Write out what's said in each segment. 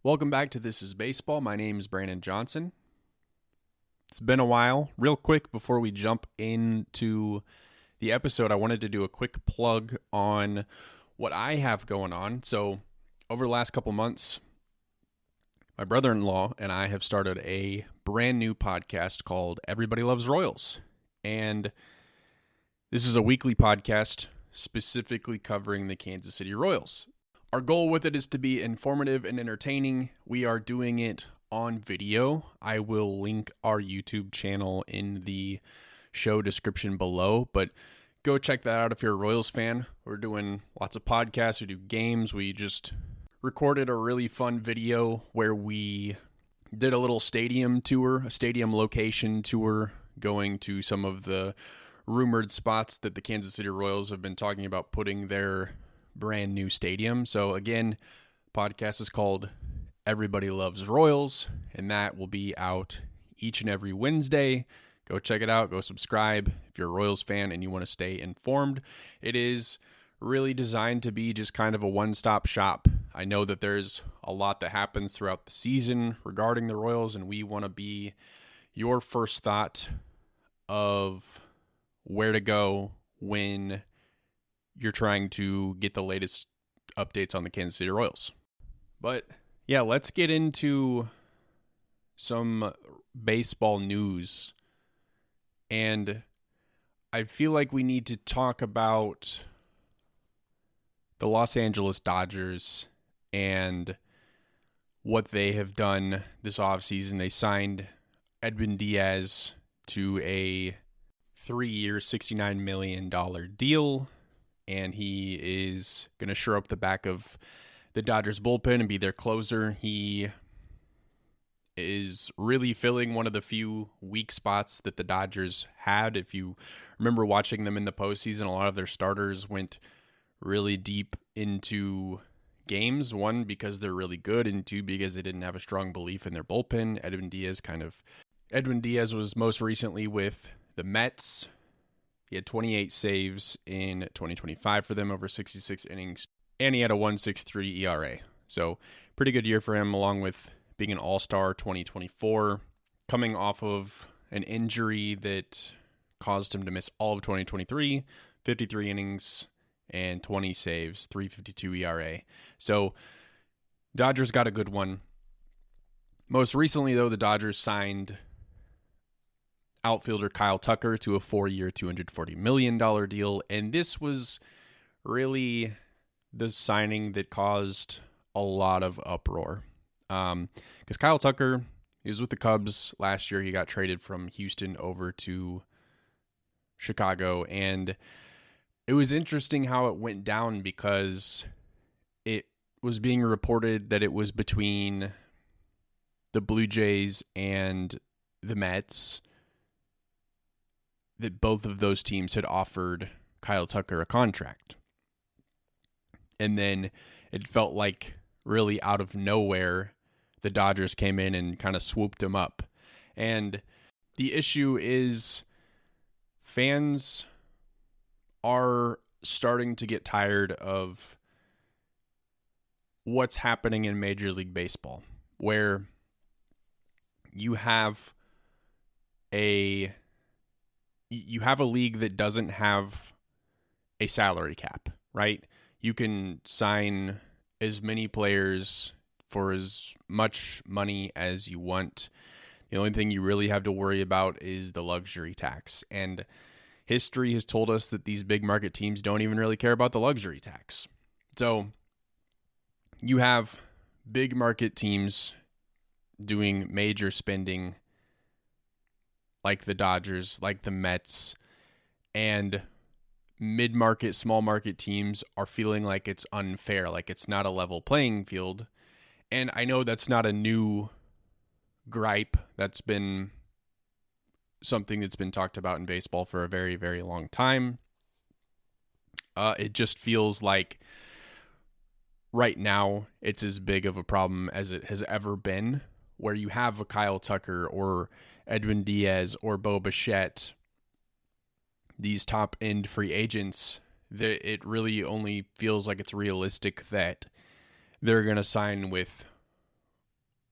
Welcome back to This is Baseball. My name is Brandon Johnson. It's been a while. Real quick, before we jump into the episode, I wanted to do a quick plug on what I have going on. So, over the last couple months, my brother-in-law and I have started a brand new podcast called Everybody Loves Royals. And this is a weekly podcast specifically covering the Kansas City Royals. Our goal with it is to be informative and entertaining. We are doing it on video. I will link our YouTube channel in the show description below, but go check that out if you're a Royals fan. We're doing lots of podcasts. We do games. We just recorded a really fun video where we did a little stadium tour, a stadium location tour, going to some of the rumored spots that the Kansas City Royals have been talking about putting their brand new stadium. So again, podcast is called Everybody Loves Royals, and that will be out each and every Wednesday. Go check it out. Go subscribe if you're a Royals fan and you want to stay informed. It is really designed to be just kind of a one-stop shop. I know that there's a lot that happens throughout the season regarding the Royals, and we want to be your first thought of where to go when you're trying to get the latest updates on the Kansas City Royals. But yeah, let's get into some baseball news. And I feel like we need to talk about the Los Angeles Dodgers and what they have done this offseason. They signed Edwin Diaz to a 3-year, $69 million deal. And he is going to shore up the back of the Dodgers bullpen and be their closer. He is really filling one of the few weak spots that the Dodgers had. If you remember watching them in the postseason, a lot of their starters went really deep into games. One, because they're really good, and two, because they didn't have a strong belief in their bullpen. Edwin Diaz was most recently with the Mets. He had 28 saves in 2025 for them over 66 innings, and he had a 1.63 ERA. So pretty good year for him, along with being an all-star 2024, coming off of an injury that caused him to miss all of 2023, 53 innings and 20 saves, 3.52 ERA. So Dodgers got a good one. Most recently, though, the Dodgers signed outfielder Kyle Tucker to a 4-year, $240 million deal. And this was really the signing that caused a lot of uproar. Because Kyle Tucker, he was with the Cubs last year. He got traded from Houston over to Chicago. And it was interesting how it went down, because it was being reported that it was between the Blue Jays and the Mets, that both of those teams had offered Kyle Tucker a contract. And then it felt like really out of nowhere, the Dodgers came in and kind of swooped him up. And the issue is fans are starting to get tired of what's happening in Major League Baseball, where you have a league that doesn't have a salary cap, right? You can sign as many players for as much money as you want. The only thing you really have to worry about is the luxury tax. And history has told us that these big market teams don't even really care about the luxury tax. So you have big market teams doing major spending, like the Dodgers, like the Mets, and mid-market, small-market teams are feeling like it's unfair, like it's not a level playing field. And I know that's not a new gripe. That's been something that's been talked about in baseball for a very, very long time. It just feels like right now it's as big of a problem as it has ever been, where you have a Kyle Tucker or Edwin Diaz or Bo Bichette, these top-end free agents, that it really only feels like it's realistic that they're going to sign with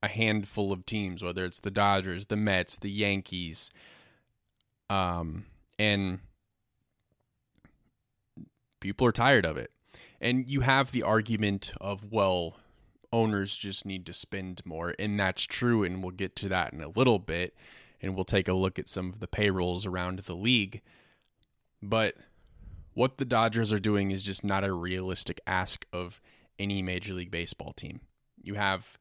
a handful of teams, whether it's the Dodgers, the Mets, the Yankees, and people are tired of it. And you have the argument of, well, owners just need to spend more, and that's true, and we'll get to that in a little bit, and we'll take a look at some of the payrolls around the league. But what the Dodgers are doing is just not a realistic ask of any Major League Baseball team. You have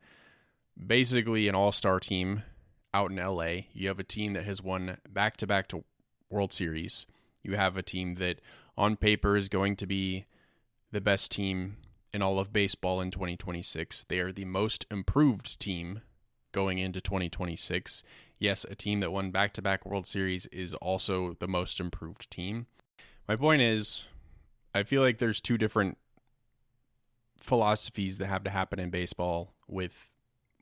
basically an all-star team out in LA. You have a team that has won back-to-back to World Series. You have a team that on paper is going to be the best team in all of baseball in 2026. They are the most improved team going into 2026. Yes, a team that won back-to-back World Series is also the most improved team. My point is, I feel like there's two different philosophies that have to happen in baseball with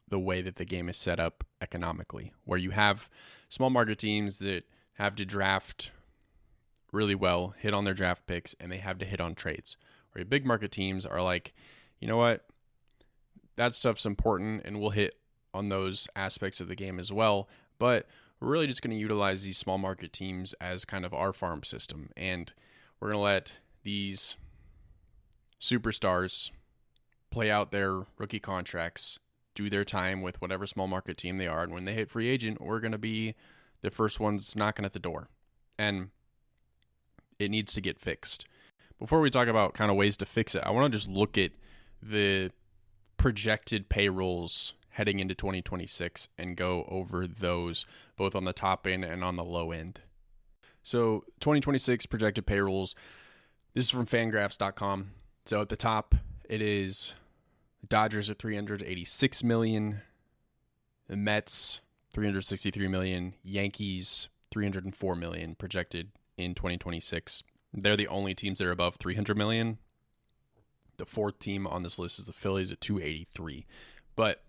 the way that the game is set up economically, where you have small market teams that have to draft really well, hit on their draft picks, and they have to hit on trades. Where big market teams are like, you know what, that stuff's important, and we'll hit on those aspects of the game as well, but we're really just going to utilize these small market teams as kind of our farm system, and we're going to let these superstars play out their rookie contracts, do their time with whatever small market team they are, and when they hit free agent, we're going to be the first ones knocking at the door. And it needs to get fixed. Before we talk about kind of ways to fix it, I want to just look at the projected payrolls heading into 2026 and go over those both on the top end and on the low end. So 2026 projected payrolls, this is from fangraphs.com. So at the top, it is Dodgers at $386 million, the Mets $363 million, Yankees $304 million projected in 2026. They're the only teams that are above $300 million. The fourth team on this list is the Phillies at $283. But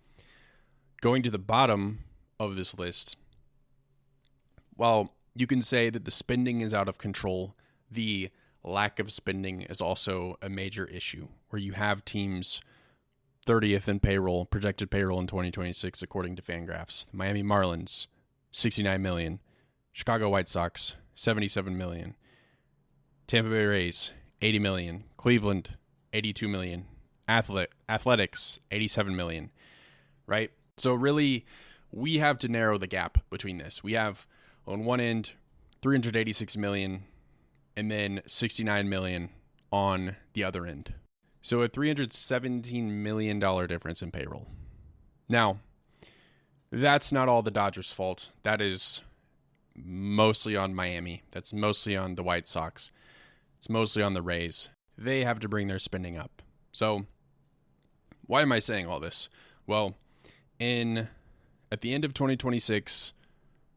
going to the bottom of this list, while you can say that the spending is out of control, the lack of spending is also a major issue, where you have teams 30th in payroll, projected payroll in 2026, according to Fangraphs. The Miami Marlins, $69 million. Chicago White Sox, $77 million. Tampa Bay Rays, $80 million. Cleveland, $82 million. Athletics, $87 million. Right? So really, we have to narrow the gap between this. We have, on one end, $386 million, and then $69 million on the other end. So a $317 million difference in payroll. Now, that's not all the Dodgers' fault. That is mostly on Miami. That's mostly on the White Sox. It's mostly on the Rays. They have to bring their spending up. So why am I saying all this? Well, at the end of 2026,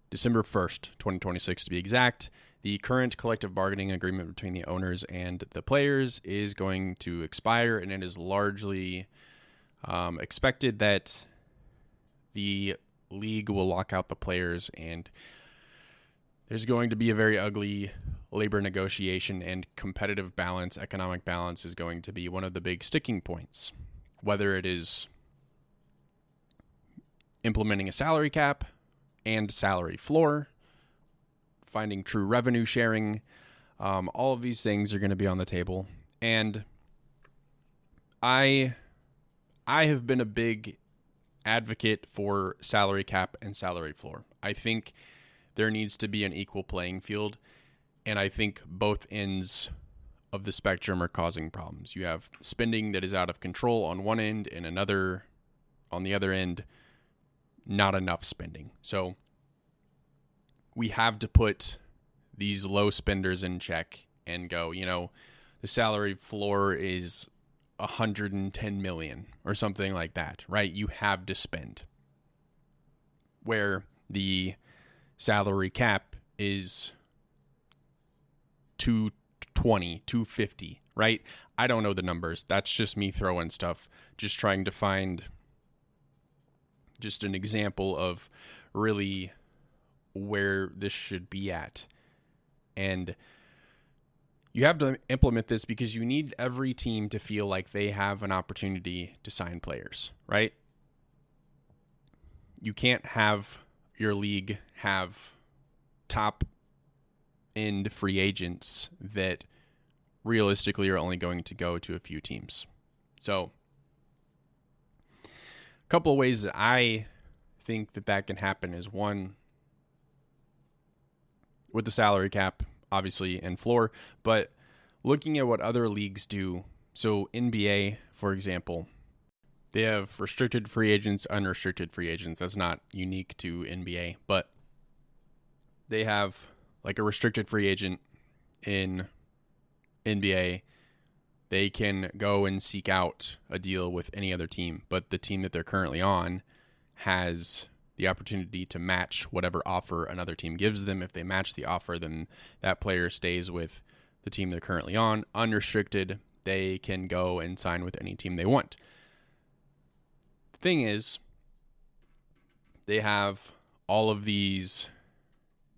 December 1st, 2026 to be exact, the current collective bargaining agreement between the owners and the players is going to expire, and it is largely expected that the league will lock out the players, and there's going to be a very ugly labor negotiation, and competitive balance, economic balance is going to be one of the big sticking points, whether it is implementing a salary cap and salary floor, finding true revenue sharing. All of these things are going to be on the table. And I have been a big advocate for salary cap and salary floor. I think there needs to be an equal playing field. And I think both ends of the spectrum are causing problems. You have spending that is out of control on one end, and another on the other end, not enough spending. So we have to put these low spenders in check and go, the salary floor is $110 million or something like that, right? You have to spend. Where the salary cap is $220, $250, right? I don't know the numbers. That's just me throwing stuff, just trying to find just an example of really where this should be at. And you have to implement this because you need every team to feel like they have an opportunity to sign players, right? you can't have your league have top end free agents that realistically are only going to go to a few teams. So a couple of ways that I think that can happen is, one, with the salary cap, obviously, and floor, but looking at what other leagues do. So NBA, for example, they have restricted free agents, unrestricted free agents. That's not unique to NBA, but they have like a restricted free agent in NBA. They can go and seek out a deal with any other team, but the team that they're currently on has the opportunity to match whatever offer another team gives them. If they match the offer, then that player stays with the team they're currently on. Unrestricted, they can go and sign with any team they want. The thing is, they have all of these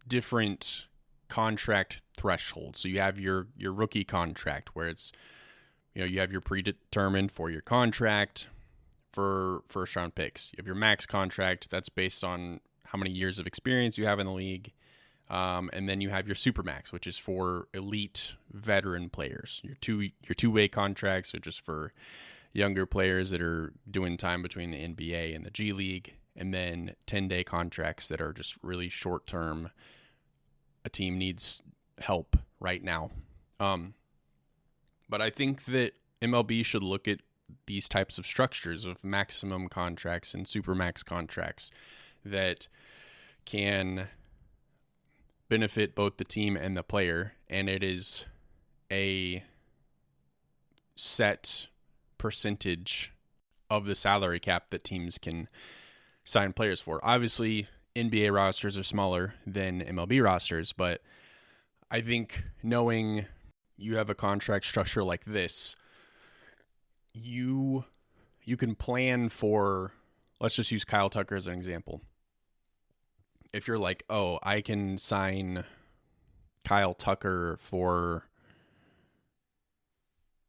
different contract thresholds. So you have your rookie contract, where it's, you have your predetermined for your contract for first round picks. You have your max contract, that's based on how many years of experience you have in the league. And then you have your super max, which is for elite veteran players. Your two-way contracts are just for younger players that are doing time between the NBA and the G League. And then 10-day contracts that are just really short term. A team needs help right now. But I think that MLB should look at these types of structures of maximum contracts and supermax contracts that can benefit both the team and the player, and it is a set percentage of the salary cap that teams can sign players for. Obviously, NBA rosters are smaller than MLB rosters, but I think knowing you have a contract structure like this, you can plan for, let's just use Kyle Tucker as an example. If you're like, oh, I can sign Kyle Tucker for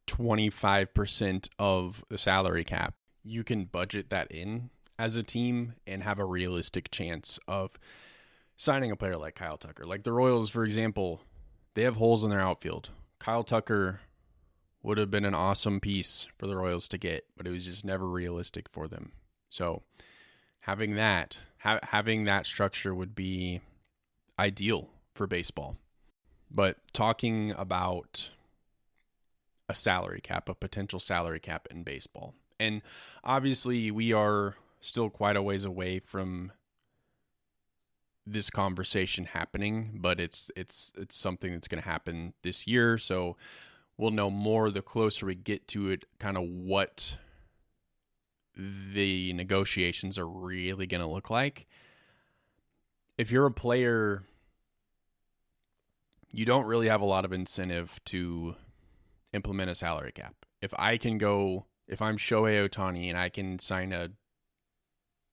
25% of the salary cap, you can budget that in as a team and have a realistic chance of signing a player like Kyle Tucker. Like the Royals, for example, they have holes in their outfield. Kyle Tucker would have been an awesome piece for the Royals to get, but it was just never realistic for them. So having that structure would be ideal for baseball. But talking about a salary cap, a potential salary cap in baseball. And obviously we are still quite a ways away from this conversation happening, but it's something that's going to happen this year. So we'll know more the closer we get to it, kind of what the negotiations are really going to look like. If you're a player, you don't really have a lot of incentive to implement a salary cap. If I'm Shohei Ohtani and I can sign a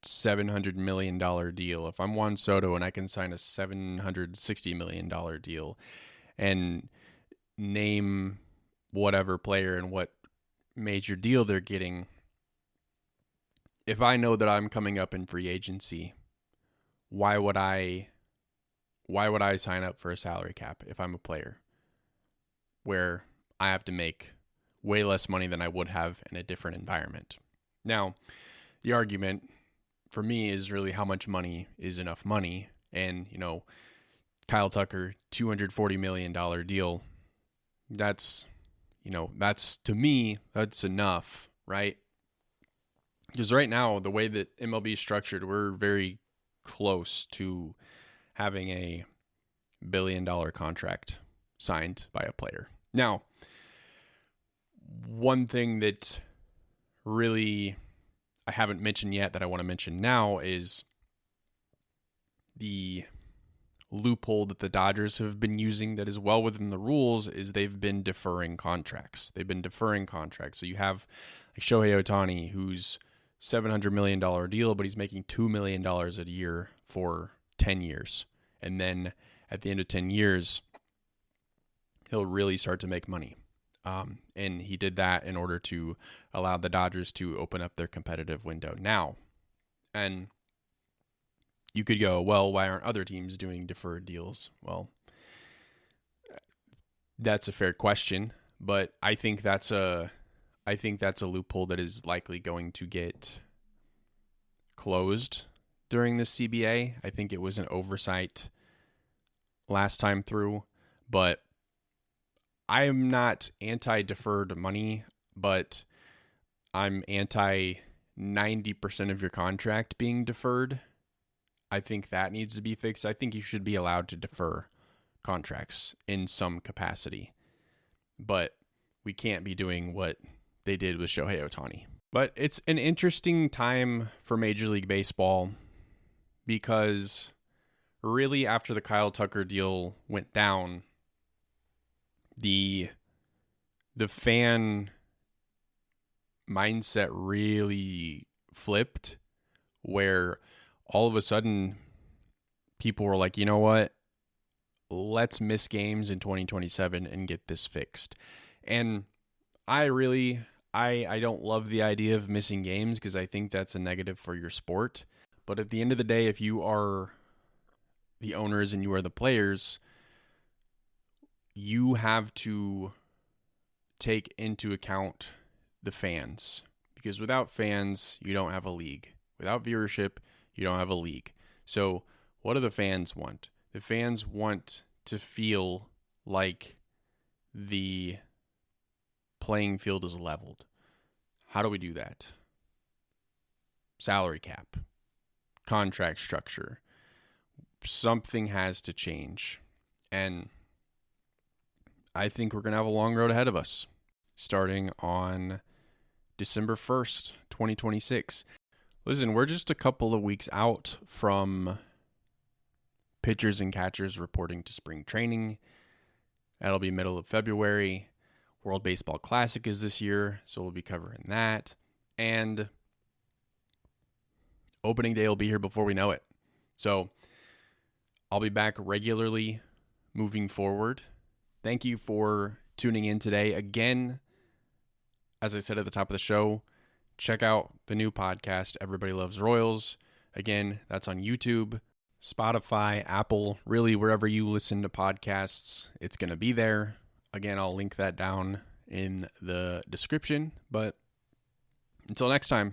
$700 million deal, if I'm Juan Soto and I can sign a $760 million deal, and name whatever player and what major deal they're getting, if I know that I'm coming up in free agency, why would I sign up for a salary cap if I'm a player where I have to make way less money than I would have in a different environment? Now, the argument for me is really how much money is enough money. And, Kyle Tucker, $240 million deal, that's to me, that's enough, right? Because right now, the way that MLB is structured, we're very close to having a $1 billion contract signed by a player. Now, one thing that really I haven't mentioned yet that I want to mention now is the loophole that the Dodgers have been using that is well within the rules, is they've been deferring contracts. So you have like Shohei Ohtani, who's $700 million deal, but he's making $2 million a year for 10 years. And then at the end of 10 years, he'll really start to make money. And he did that in order to allow the Dodgers to open up their competitive window now. And you could go, well, why aren't other teams doing deferred deals? Well, that's a fair question, but I think that's a loophole that is likely going to get closed during this CBA. I think it was an oversight last time through, but I am not anti-deferred money, but I'm anti 90% of your contract being deferred. I think that needs to be fixed. I think you should be allowed to defer contracts in some capacity, but we can't be doing what they did with Shohei Ohtani. But it's an interesting time for Major League Baseball because really after the Kyle Tucker deal went down, the fan mindset really flipped, where all of a sudden people were like, you know what? Let's miss games in 2027 and get this fixed. And I don't love the idea of missing games because I think that's a negative for your sport. But at the end of the day, if you are the owners and you are the players, you have to take into account the fans, because without fans, you don't have a league. Without viewership, you don't have a league. So what do the fans want? The fans want to feel like the playing field is leveled. How do we do that? Salary cap, contract structure. Something has to change. And I think we're going to have a long road ahead of us, starting on December 1st, 2026. Listen, we're just a couple of weeks out from pitchers and catchers reporting to spring training. That'll be middle of February. World Baseball Classic is this year, so we'll be covering that. And opening day will be here before we know it. So I'll be back regularly moving forward. Thank you for tuning in today. Again, as I said at the top of the show, check out the new podcast, Everybody Loves Royals. Again, that's on YouTube, Spotify, Apple, really wherever you listen to podcasts, it's going to be there. Again, I'll link that down in the description. But until next time.